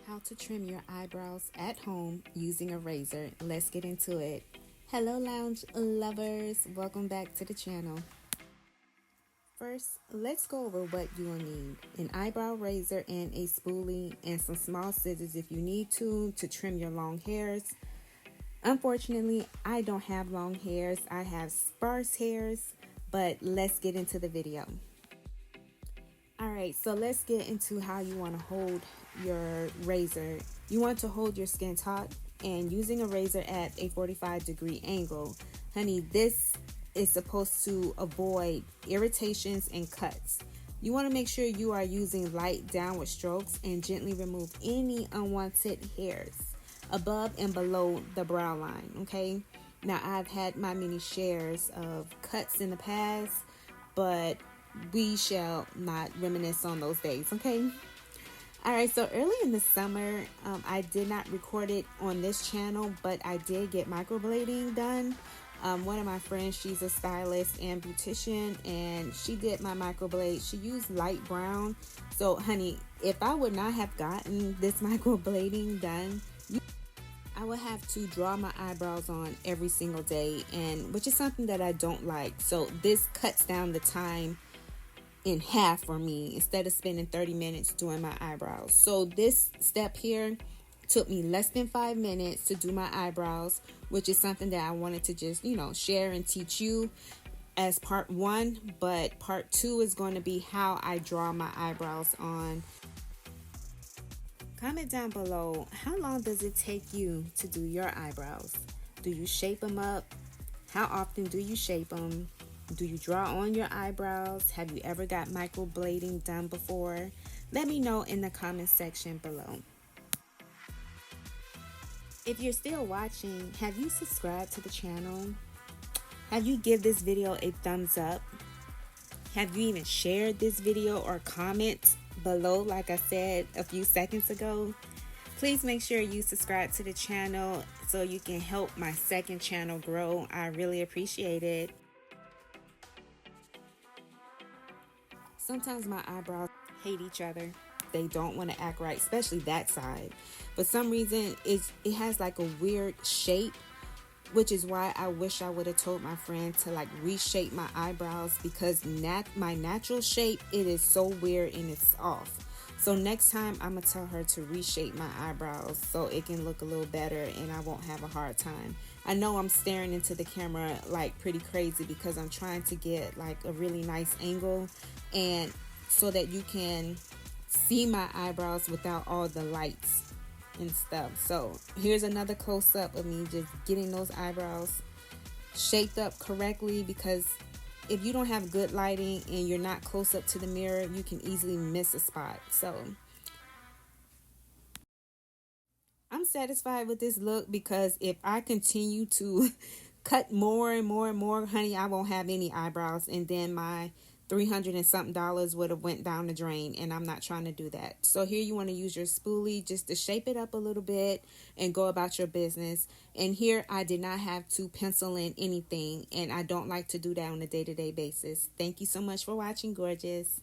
How to trim your eyebrows at home using a razor. Let's get into it. Hello, lounge lovers. Welcome back to the channel. First, let's go over what you will need. An eyebrow razor and a spoolie and some small scissors if you need to trim your long hairs. Unfortunately, I don't have long hairs. I have sparse hairs, but let's get into the video. Alright, so let's get into how you want to hold your razor. You want to hold your skin taut and using a razor at a 45-degree angle. Honey, this is supposed to avoid irritations and cuts. You want to make sure you are using light downward strokes and gently remove any unwanted hairs above and below the brow line, okay? Now, I've had my many shares of cuts in the past, but we shall not reminisce on those days, okay? All right, so early in the summer, I did not record it on this channel, but I did get microblading done. One of my friends, she's a stylist and beautician, and she did my microblade. She used light brown. So, honey, if I would not have gotten this microblading done, I would have to draw my eyebrows on every single day, and which is something that I don't like. So this cuts down the time in half for me instead of spending 30 minutes doing my eyebrows. So this step here took me less than 5 minutes to do my eyebrows, which is something that I wanted to just, share and teach you as part 1, but part 2 is going to be how I draw my eyebrows on. Comment down below, how long does it take you to do your eyebrows? Do you shape them up? How often do you shape them? Do you draw on your eyebrows? Have you ever got microblading done before? Let me know in the comment section below. If you're still watching, have you subscribed to the channel? Have you give this video a thumbs up? Have you even shared this video or comment below like I said a few seconds ago? Please make sure you subscribe to the channel so you can help my second channel grow. I really appreciate it. Sometimes my eyebrows hate each other. They don't want to act right, especially that side. For some reason, it has like a weird shape, which is why I wish I would have told my friend to like reshape my eyebrows, because my natural shape, it is so weird and it's off. So next time I'm gonna tell her to reshape my eyebrows so it can look a little better and I won't have a hard time. I know I'm staring into the camera like pretty crazy because I'm trying to get like a really nice angle and so that you can see my eyebrows without all the lights and stuff. So here's another close-up of me just getting those eyebrows shaped up correctly, because if you don't have good lighting and you're not close up to the mirror, you can easily miss a spot. So I'm satisfied with this look, because if I continue to cut more and more and more, honey, I won't have any eyebrows, and then my $300 and something would have went down the drain, and I'm not trying to do that. So here you want to use your spoolie just to shape it up a little bit and go about your business. And here I did not have to pencil in anything, and I don't like to do that on a day-to-day basis. Thank you so much for watching, gorgeous.